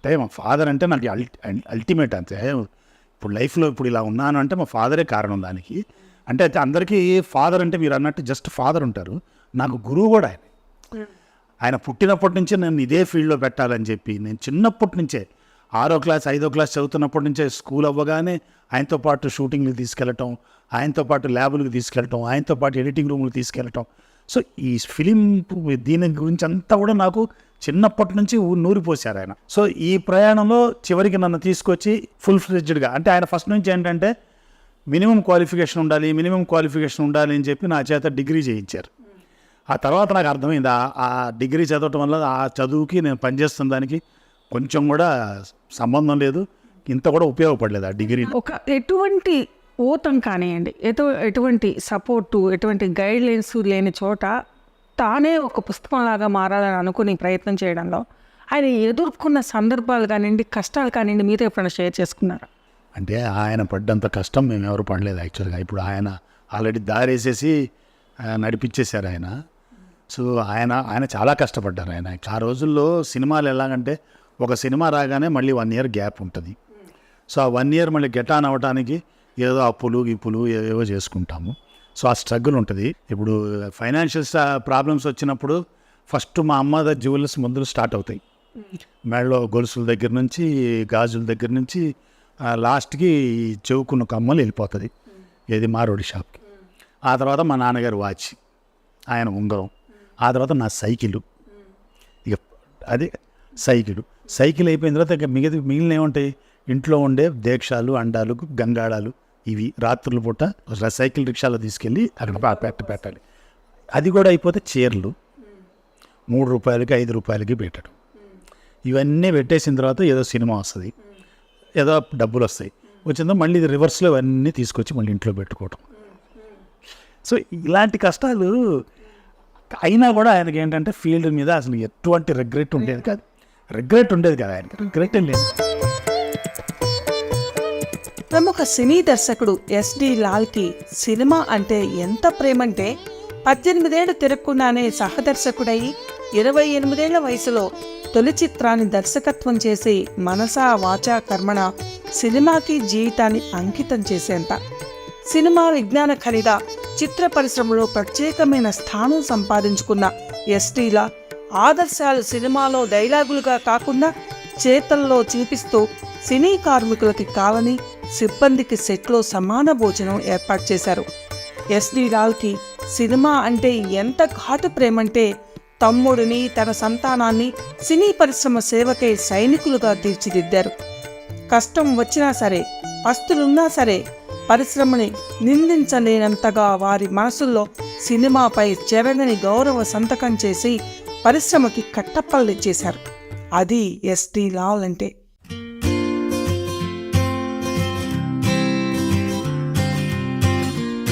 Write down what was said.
అంటే మా ఫాదర్ అంటే నాకు అల్టిమేట్ అంతే. ఇప్పుడు లైఫ్లో ఇప్పుడు ఇలా ఉన్నాను అంటే మా ఫాదరే కారణం దానికి. అంటే అందరికీ ఫాదర్ అంటే మీరు అన్నట్టు జస్ట్ ఫాదర్ ఉంటారు, నాకు గురువు కూడా ఆయన. ఆయన పుట్టినప్పటి నుంచే నన్ను ఇదే ఫీల్డ్లో పెట్టాలని చెప్పి నేను చిన్నప్పటి నుంచే 6వ క్లాస్ 5వ క్లాస్ చదువుతున్నప్పటి నుంచే స్కూల్ అవ్వగానే ఆయనతో పాటు షూటింగ్లు తీసుకెళ్ళటం, ఆయనతో పాటు ల్యాబులకు తీసుకెళ్ళటం, ఆయనతో పాటు ఎడిటింగ్ రూమ్లు తీసుకెళ్ళటం. సో ఈ ఫిలిం దీని గురించి అంతా కూడా నాకు చిన్నప్పటి నుంచి నూరిపోసారు ఆయన. సో ఈ ప్రయాణంలో చివరికి నన్ను తీసుకొచ్చి ఫుల్ ఫ్లెడ్జ్డ్గా, అంటే ఆయన ఫస్ట్ నుంచి ఏంటంటే మినిమం క్వాలిఫికేషన్ ఉండాలి అని చెప్పి నా చేత డిగ్రీ చేయించారు. ఆ తర్వాత నాకు అర్థమైంది ఆ డిగ్రీ చదవటం వల్ల ఆ చదువుకి నేను పనిచేస్తున్న దానికి కొంచెం కూడా సంబంధం లేదు, ఇంత కూడా ఉపయోగపడలేదు ఆ డిగ్రీ. ఒక ఎటువంటి ఓతం కానివ్వండి, ఎటువంటి సపోర్టు, ఎటువంటి గైడ్ లైన్స్ లేని చోట తానే ఒక పుస్తకంలాగా మారాలని అనుకుని ప్రయత్నం చేయడంలో ఆయన ఎదుర్కొన్న సందర్భాలు కానివ్వండి, కష్టాలు కానివ్వండి, మీతో ఎప్పుడైనా షేర్ చేసుకున్నారా? అంటే ఆయన పడ్డంత కష్టం మేము ఎవరు పడలేదు యాక్చువల్గా. ఇప్పుడు ఆయన ఆల్రెడీ దారేసేసి నడిపించేశారు ఆయన. సో ఆయన చాలా కష్టపడ్డారు ఆయన. ఆ రోజుల్లో సినిమాలు ఎలాగంటే ఒక సినిమా రాగానే మళ్ళీ 1 year గ్యాప్ ఉంటుంది. సో ఆ 1 year మళ్ళీ గెట్ ఆన్ అవ్వడానికి ఏదో అప్పులు ఏవో చేసుకుంటాము. సో ఆ స్ట్రగుల్ ఉంటుంది. ఇప్పుడు ఫైనాన్షియల్ ప్రాబ్లమ్స్ వచ్చినప్పుడు ఫస్ట్ మా అమ్మ జ్యువెలర్స్ ముందు స్టార్ట్ అవుతాయి. మెడలో గొలుసుల దగ్గర నుంచి, గాజుల దగ్గర నుంచి లాస్ట్కి చెవుకున్న కమ్మలు వెళ్ళిపోతుంది, ఏది మారోడి షాప్కి. ఆ తర్వాత మా నాన్నగారు వాచ్, ఆయన ఉంగరం, ఆ తర్వాత నా సైకిలు. ఇక అది సైకిల్ అయిపోయిన తర్వాత ఇక మిగిలిన ఏముంటాయి, ఇంట్లో ఉండే దేక్షాలు, అండాలు, గంగాళాలు, ఇవి రాత్రుల పూట సైకిల్ రిక్షాలో తీసుకెళ్ళి అక్కడ పెట్టాలి. అది కూడా అయిపోతే చీరలు 3 రూపాయలకి 5 రూపాయలకి పెట్టడం. ఇవన్నీ పెట్టేసిన తర్వాత ఏదో సినిమా వస్తుంది, ఏదో డబ్బులు వస్తాయి, వచ్చిందో మళ్ళీ ఇది రివర్స్లో ఇవన్నీ తీసుకొచ్చి మళ్ళీ ఇంట్లో పెట్టుకోవటం. సో ఇలాంటి కష్టాలు అయినా కూడా ఆయనకి ఏంటంటే ఫీల్డ్ మీద అసలు ఎటువంటి రిగ్రెట్ ఉండేది కాదు ఆయనకి. రిగ్రెట్ ఏం లేదు. ప్రముఖ సినీ దర్శకుడు ఎస్డి లాల్కి సినిమా అంటే ఎంత ప్రేమంటే 18 ఏళ్ళు తిరగకుండానే సహదర్శకుడై 28 ఏళ్ల వయసులో తొలి చిత్రాన్ని దర్శకత్వం చేసి మనసా వాచా కర్మణ సినిమాకి జీవితాన్ని అంకితం చేసేంత సినిమా విజ్ఞాన ఖరీద చిత్ర పరిశ్రమలో ప్రత్యేకమైన స్థానం సంపాదించుకున్న ఎస్టీలా ఆదర్శాలు సినిమాలో డైలాగులుగా కాకుండా చేతల్లో చూపిస్తూ సినీ కార్మికులకి కాలని సిబ్బందికి సెట్లో సమాన భోజనం ఏర్పాటు చేశారు. ఎస్డి లాల్కి సినిమా అంటే ఎంత ఘాటు ప్రేమంటే తమ్ముడిని, తన సంతానాన్ని సినీ పరిశ్రమ సేవకై సైనికులుగా తీర్చిదిద్దారు. కష్టం వచ్చినా సరే, పస్తులున్నా సరే పరిశ్రమని నిందించలేనంతగా వారి మనసుల్లో సినిమాపై చెరగని గౌరవ సంతకం చేసి పరిశ్రమకి కట్టప్పల్లి చేశారు. అది ఎస్డి లాల్ అంటే.